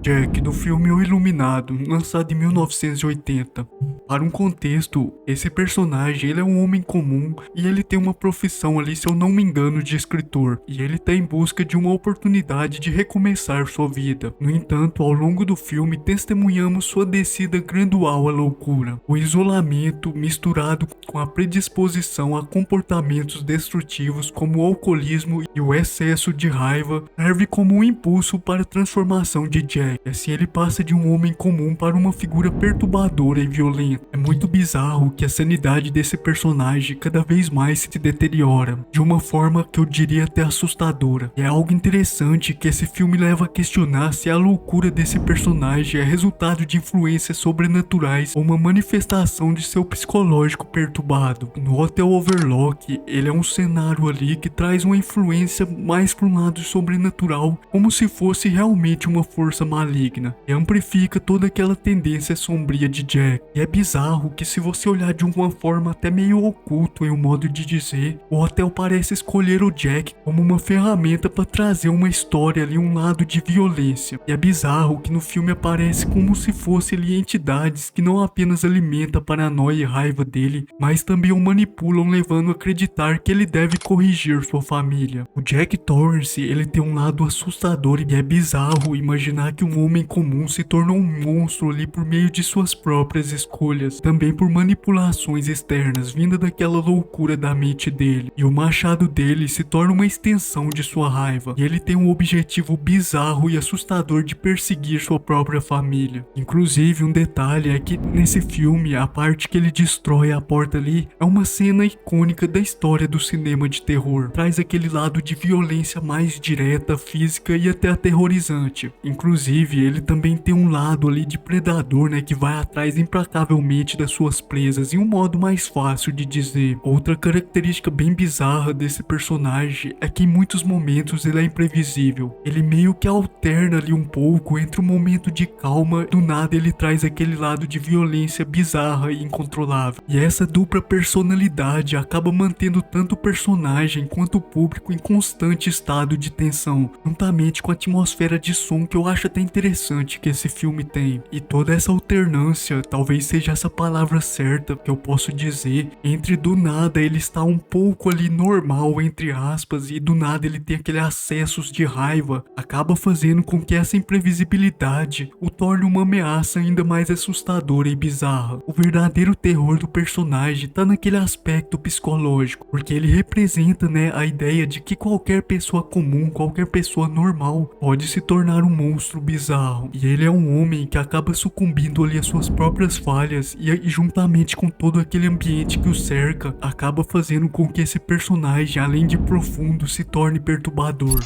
Jack, do filme O Iluminado, lançado em 1980. Para um contexto, esse personagem ele é um homem comum e ele tem uma profissão ali, se eu não me engano, de escritor. E ele está em busca de uma oportunidade de recomeçar sua vida. No entanto, ao longo do filme, testemunhamos sua descida gradual à loucura. O isolamento, misturado com a predisposição a comportamentos destrutivos como o alcoolismo e o excesso de raiva, serve como um impulso para a transformação de Jack. Assim ele passa de um homem comum para uma figura perturbadora e violenta. É muito bizarro que a sanidade desse personagem cada vez mais se deteriora, de uma forma que eu diria até assustadora. E é algo interessante que esse filme leva a questionar se a loucura desse personagem é resultado de influências sobrenaturais ou uma manifestação de seu psicológico perturbado. No Hotel Overlook, ele é um cenário ali que traz uma influência mais para um lado sobrenatural, como se fosse realmente uma força maligna, e amplifica toda aquela tendência sombria de Jack. E é bizarro que, se você olhar de uma forma até meio oculto em um modo de dizer, o hotel parece escolher o Jack como uma ferramenta para trazer uma história ali, um lado de violência. E é bizarro que no filme aparece como se fossem ali entidades que não apenas alimentam a paranoia e raiva dele, mas também o manipulam, levando a acreditar que ele deve corrigir sua família. O Jack Torrance, ele tem um lado assustador e é bizarro imaginar que um homem comum se tornou um monstro ali por meio de suas próprias escolhas, também por manipulações externas vinda daquela loucura da mente dele. E o machado dele se torna uma extensão de sua raiva, e ele tem um objetivo bizarro e assustador de perseguir sua própria família. Inclusive, um detalhe é que nesse filme, a parte que ele destrói a porta ali é uma cena icônica da história do cinema de terror. Traz aquele lado de violência mais direta, física e até aterrorizante. Inclusive, ele também tem um lado ali de predador, né, que vai atrás implacavelmente das suas presas, em um modo mais fácil de dizer. Outra característica bem bizarra desse personagem é que em muitos momentos ele é imprevisível. Ele meio que alterna ali um pouco entre um momento de calma e do nada ele traz aquele lado de violência bizarra e incontrolável. E essa dupla personalidade acaba mantendo tanto o personagem quanto o público em constante estado de tensão, juntamente com a atmosfera de som que eu acho até interessante que esse filme tem. E toda essa alternância, talvez seja essa palavra certa que eu posso dizer, entre do nada ele está um pouco ali normal, entre aspas, e do nada ele tem aqueles acessos de raiva, acaba fazendo com que essa imprevisibilidade o torne uma ameaça ainda mais assustadora e bizarra. O verdadeiro terror do personagem está naquele aspecto psicológico, porque ele representa, né, a ideia de que qualquer pessoa comum, qualquer pessoa normal pode se tornar um monstro bizarro. E ele é um homem que acaba sucumbindo ali às suas próprias falhas e juntamente com todo aquele ambiente que o cerca, acaba fazendo com que esse personagem, além de profundo, se torne perturbador.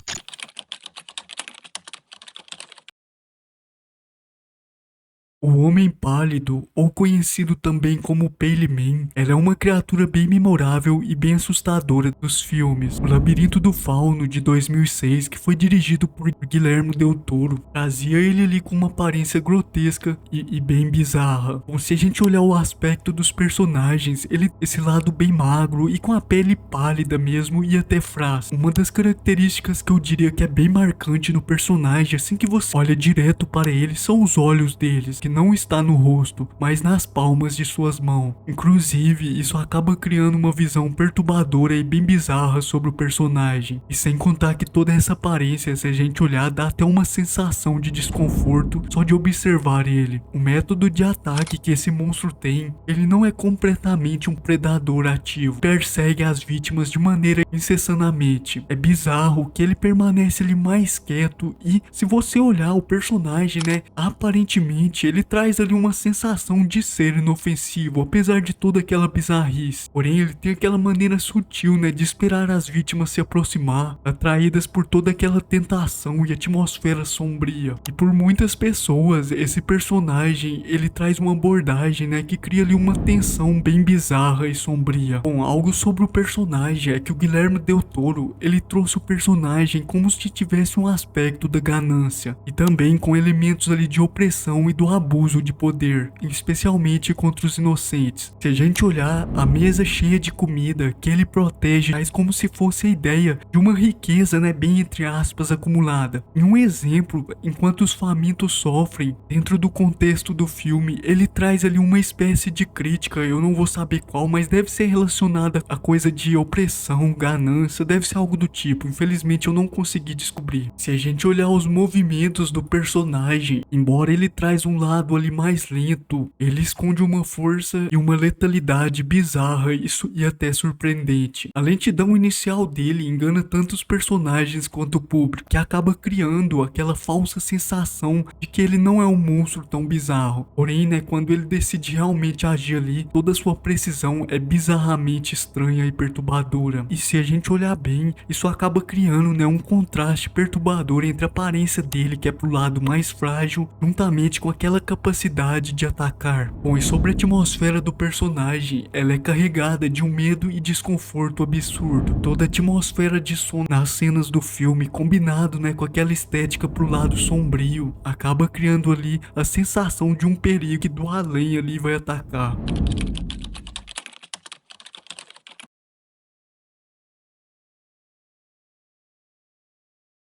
O Homem Pálido, ou conhecido também como Pale Man, ela é uma criatura bem memorável e bem assustadora dos filmes. O Labirinto do Fauno, de 2006, que foi dirigido por Guillermo del Toro, trazia ele ali com uma aparência grotesca e bem bizarra. Bom, se a gente olhar o aspecto dos personagens, ele esse lado bem magro e com a pele pálida mesmo e até frágil. Uma das características que eu diria que é bem marcante no personagem, assim que você olha direto para ele, são os olhos deles, que não está no rosto, mas nas palmas de suas mãos. Inclusive, isso acaba criando uma visão perturbadora e bem bizarra sobre o personagem. E sem contar que toda essa aparência, se a gente olhar, dá até uma sensação de desconforto só de observar ele. O método de ataque que esse monstro tem, ele não é completamente um predador ativo. Persegue as vítimas de maneira incessantemente. É bizarro que ele permanece ali mais quieto e, se você olhar o personagem, né, aparentemente ele traz ali uma sensação de ser inofensivo, apesar de toda aquela bizarrice. Porém, ele tem aquela maneira sutil, né, de esperar as vítimas se aproximar, atraídas por toda aquela tentação e atmosfera sombria. E por muitas pessoas, esse personagem, ele traz uma abordagem, né, que cria ali uma tensão bem bizarra e sombria. Bom, algo sobre o personagem é que o Guillermo del Toro, ele trouxe o personagem como se tivesse um aspecto da ganância, e também com elementos ali de opressão e do abuso abuso de poder, especialmente contra os inocentes. Se a gente olhar a mesa cheia de comida que ele protege, faz como se fosse a ideia de uma riqueza, né, bem entre aspas, acumulada. Em um exemplo, enquanto os famintos sofrem, dentro do contexto do filme, ele traz ali uma espécie de crítica, eu não vou saber qual, mas deve ser relacionada a coisa de opressão, ganância, deve ser algo do tipo. Infelizmente eu não consegui descobrir. Se a gente olhar os movimentos do personagem, embora ele traz um lado ali mais lento, ele esconde uma força e uma letalidade bizarra e até surpreendente. A lentidão inicial dele engana tanto os personagens quanto o público, que acaba criando aquela falsa sensação de que ele não é um monstro tão bizarro. Porém, né, quando ele decide realmente agir ali, toda a sua precisão é bizarramente estranha e perturbadora. E se a gente olhar bem, isso acaba criando, né, um contraste perturbador entre a aparência dele, que é pro lado mais frágil, juntamente com aquela capacidade de atacar. Bom, e sobre a atmosfera do personagem, ela é carregada de um medo e desconforto absurdo. Toda a atmosfera de som nas cenas do filme, combinado, né, com aquela estética pro lado sombrio, acaba criando ali a sensação de um perigo que do além ali vai atacar.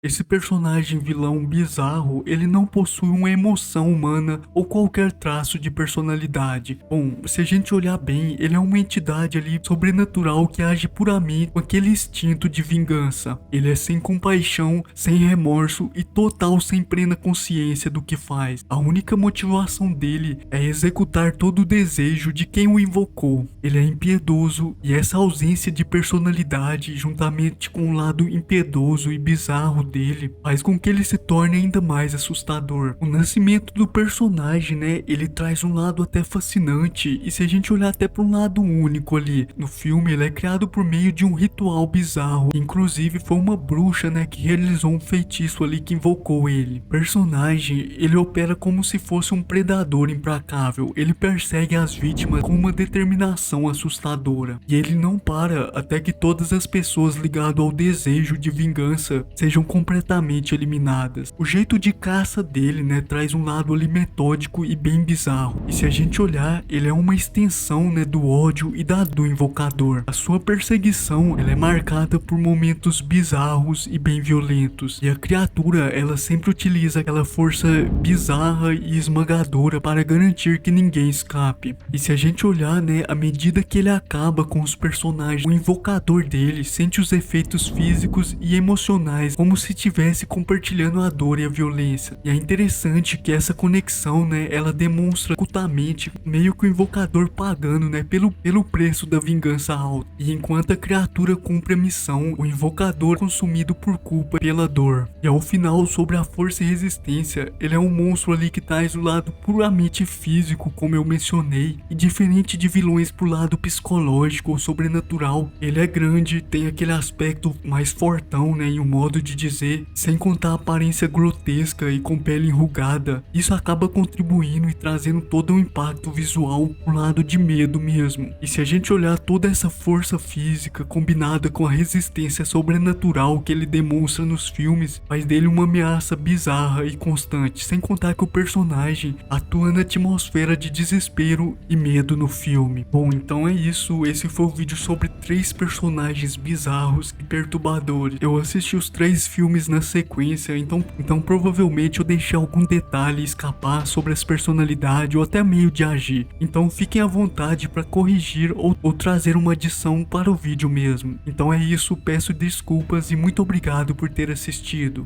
Esse personagem vilão bizarro, ele não possui uma emoção humana ou qualquer traço de personalidade. Bom, se a gente olhar bem, ele é uma entidade ali sobrenatural que age puramente com aquele instinto de vingança. Ele é sem compaixão, sem remorso e total sem plena consciência do que faz. A única motivação dele é executar todo o desejo de quem o invocou. Ele é impiedoso e essa ausência de personalidade, juntamente com o lado impiedoso e bizarro dele, faz com que ele se torne ainda mais assustador. O nascimento do personagem, né, ele traz um lado até fascinante, e se a gente olhar até para um lado único ali, no filme ele é criado por meio de um ritual bizarro, inclusive foi uma bruxa, né, que realizou um feitiço ali que invocou ele. O personagem, ele opera como se fosse um predador implacável, ele persegue as vítimas com uma determinação assustadora, e ele não para até que todas as pessoas ligadas ao desejo de vingança sejam completamente eliminadas. O jeito de caça dele, né, traz um lado ali metódico e bem bizarro. E se a gente olhar, ele é uma extensão, né, do ódio e do invocador. A sua perseguição, ela é marcada por momentos bizarros e bem violentos. E a criatura, ela sempre utiliza aquela força bizarra e esmagadora para garantir que ninguém escape. E se a gente olhar, né, à medida que ele acaba com os personagens, o invocador dele sente os efeitos físicos e emocionais como se estivesse compartilhando a dor e a violência. E é interessante que essa conexão, né, ela demonstra ocultamente meio que o invocador pagando, né, pelo preço da vingança alta. E enquanto a criatura cumpre a missão, o invocador é consumido por culpa pela dor. E ao final, sobre a força e resistência, ele é um monstro ali que traz o lado puramente físico, como eu mencionei, e diferente de vilões pro lado psicológico ou sobrenatural, ele é grande, tem aquele aspecto mais fortão, né, e um modo de dizer, sem contar a aparência grotesca e com pele enrugada. Isso acaba contribuindo e trazendo todo um impacto visual pro lado de medo mesmo. E se a gente olhar toda essa força física combinada com a resistência sobrenatural que ele demonstra nos filmes, faz dele uma ameaça bizarra e constante, sem contar que o personagem atua na atmosfera de desespero e medo no filme. Bom, então é isso, esse foi o vídeo sobre 3 personagens bizarros e perturbadores. Eu assisti os 3 filmes na sequência, então provavelmente eu deixei algum detalhe escapar sobre as personalidades ou até meio de agir. Então fiquem à vontade para corrigir ou trazer uma adição para o vídeo mesmo. Então é isso, peço desculpas e muito obrigado por ter assistido.